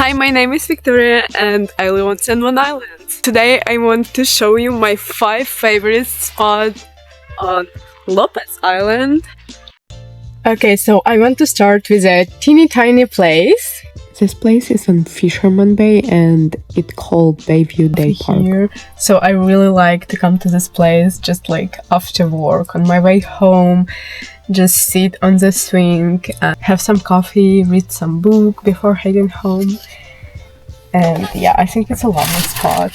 Hi, my name is Viktoriia and I live on San Juan Islands. Today I want to show you my 5 favorite spots on Lopez Island. Okay, so I want to start with a teeny tiny place. This place is on Fisherman Bay and it's called Bayview Day Park. So I really like to come to this place just like after work on my way home. Just sit on the swing, have some coffee, read some book before heading home. And yeah, I think it's a lovely spot.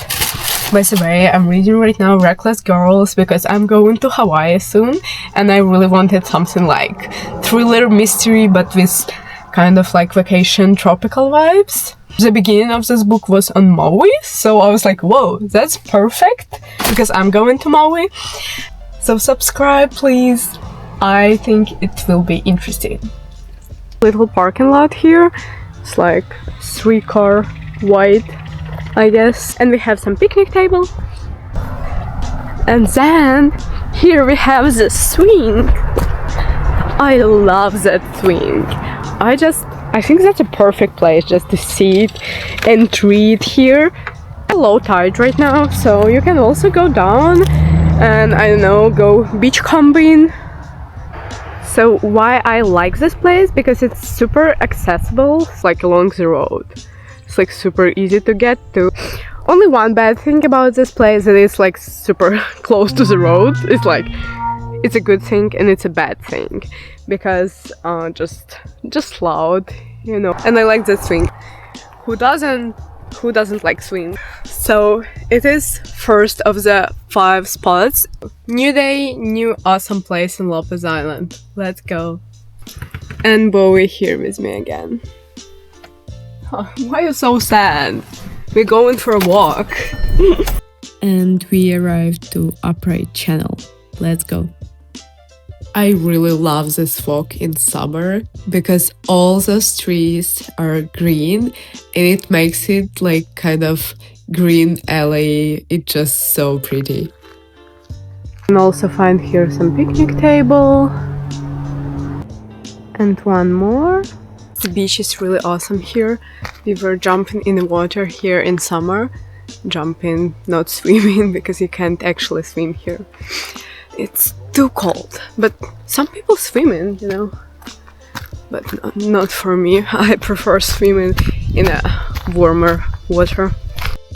By the way, I'm reading right now Reckless Girls because I'm going to Hawaii soon and I really wanted something like thriller mystery but with kind of like vacation tropical vibes. The beginning of this book was on Maui, so I was like, whoa, that's perfect because I'm going to Maui. So subscribe please. I think it will be interesting. Little parking lot here. It's like 3-car wide, I guess. And we have some picnic table. And then here we have the swing. I love that swing. I think that's a perfect place just to sit and read here. Low tide right now, so you can also go down and I don't know, go beach combing. So why I like this place? Because it's super accessible, it's like along the road. It's like super easy to get to. Only one bad thing about this place is it's like super close to the road. It's like, it's a good thing and it's a bad thing. Because just loud, you know. And I like this swing. Who doesn't like swing? So it is first of the 5 spots. New day, new awesome place in Lopez Island. Let's go. And Bowie here with me again. Oh, why are you so sad? We're going for a walk. And we arrived to Upright Channel. Let's go. I really love this walk in summer because all those trees are green and it makes it like kind of green alley. It's just so pretty. You can also find here some picnic table and one more. The beach is really awesome here. We were jumping in the water here in summer. Jumping, not swimming, because you can't actually swim here. It's too cold, but some people swim in, you know. But not for me. I prefer swimming in a warmer water.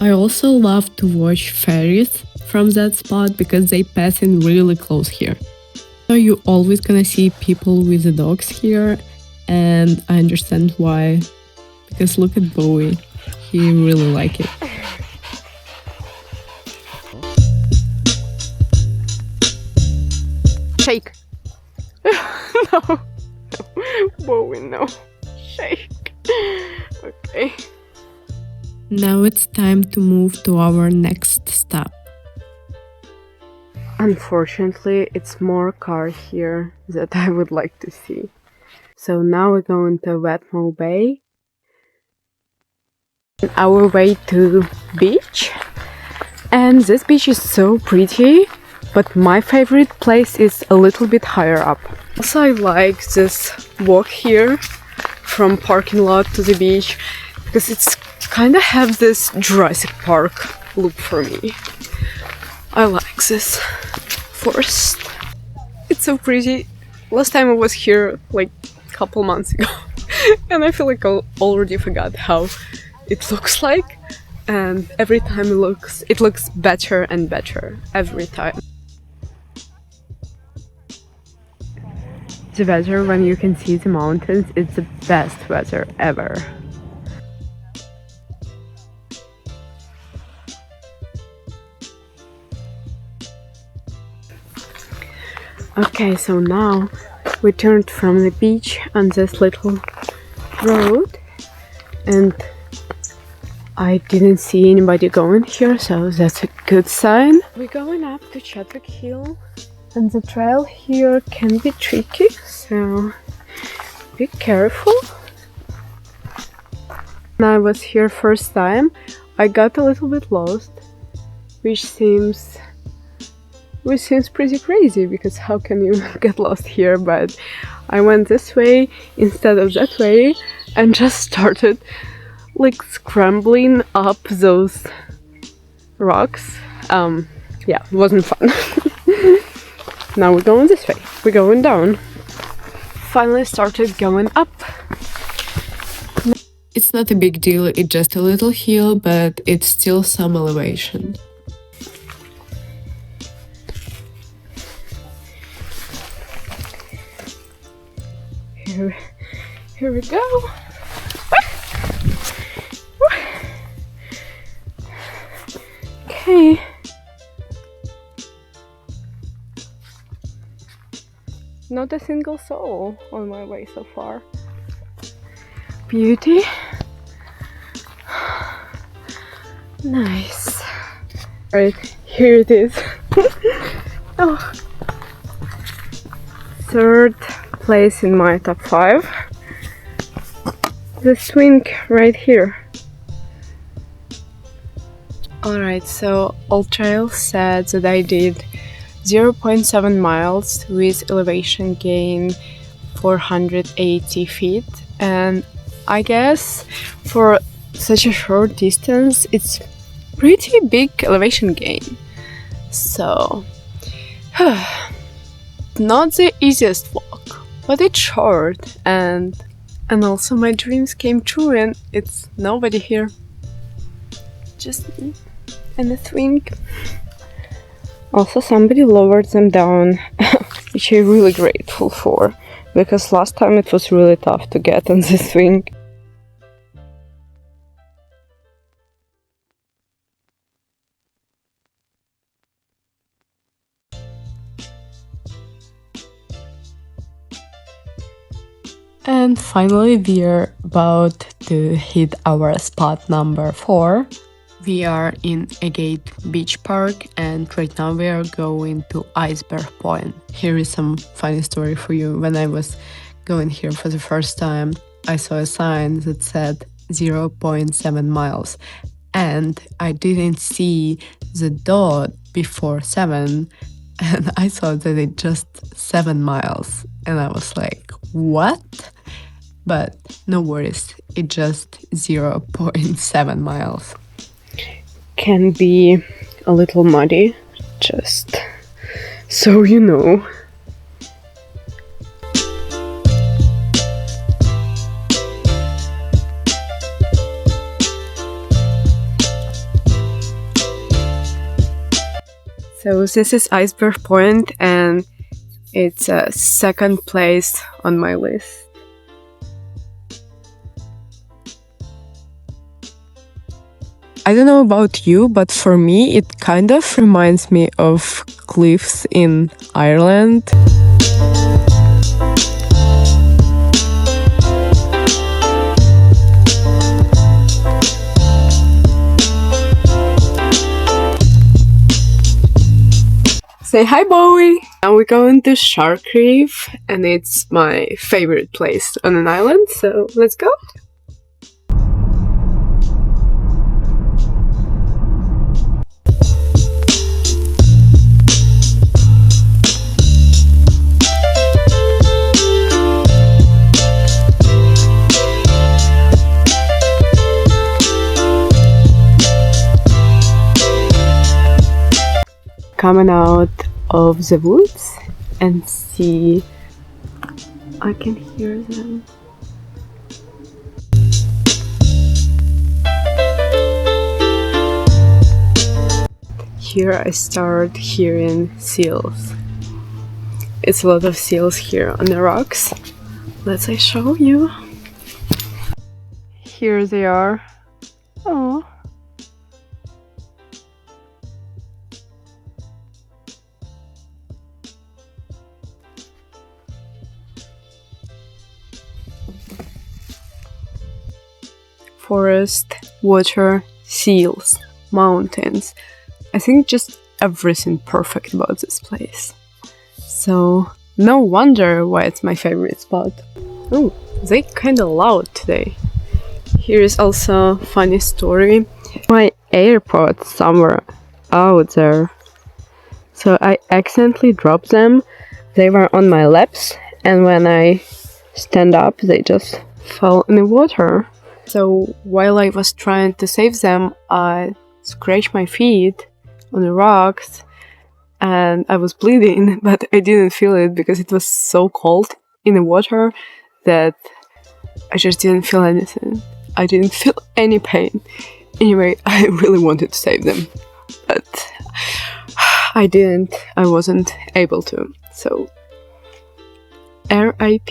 I also love to watch ferries from that spot because they pass in really close here. So you always gonna see people with the dogs here, and I understand why. Because look at Bowie, he really like it. Shake! No, Bowie, no. Shake. Okay. Now it's time to move to our next stop. Unfortunately, it's more car here that I would like to see. So now we're going to Wetmore Bay. On our way to beach. And this beach is so pretty. But my favorite place is a little bit higher up. Also, I like this walk here from parking lot to the beach because it's kind of have this Jurassic Park look for me. I like this forest. It's so pretty. Last time I was here like a couple months ago and I feel like I already forgot how it looks like, and every time it looks better and better every time. The weather when you can see the mountains is the best weather ever. Okay, so now we turned from the beach on this little road and I didn't see anybody going here, so that's a good sign. We're going up to Chadwick Hill. And the trail here can be tricky, so be careful. When I was here first time, I got a little bit lost, which seems pretty crazy because how can you get lost here? But I went this way instead of that way and just started like scrambling up those rocks. Yeah, it wasn't fun. Now we're going this way. We're going down. Finally started going up. It's not a big deal, it's just a little hill, but it's still some elevation. Here we go. Okay. Not a single soul on my way so far. Beauty. Nice. Right, here it is. Oh. Third place in my top 5. The swing right here. Alright, so All Trail said that I did 0.7 miles with elevation gain 480 feet, and I guess for such a short distance it's pretty big elevation gain. So not the easiest walk, but it's short, and also my dreams came true, and it's nobody here, just me and the swing. Also, somebody lowered them down, which I'm really grateful for, because last time it was really tough to get on the swing. And finally, we are about to hit our spot number 4. We are in Agate Beach Park, and right now we are going to Iceberg Point. Here is some funny story for you. When I was going here for the first time, I saw a sign that said 0.7 miles, and I didn't see the dot before 7, and I thought that it's just 7 miles, and I was like, what? But no worries, it's just 0.7 miles. Can be a little muddy, just so you know. So this is Iceberg Point, and it's second place on my list. I don't know about you, but for me it kind of reminds me of cliffs in Ireland. Say hi, Bowie! Now we're going to Shark Reef, and it's my favorite place on an island, so let's go! Coming out of the woods and see, I can hear them. Here I start hearing seals. It's a lot of seals here on the rocks. Let's show you. Here they are. Oh. Forest, water, seals, mountains. I think just everything perfect about this place. So no wonder why it's my favorite spot. Oh, they kinda loud today. Here is also a funny story. My AirPods somewhere out there. So I accidentally dropped them. They were on my laps, and when I stand up they just fell in the water. So while I was trying to save them, I scratched my feet on the rocks and I was bleeding, but I didn't feel it because it was so cold in the water that I just didn't feel anything. I didn't feel any pain. Anyway, I really wanted to save them, but I didn't. I wasn't able to. So, RIP.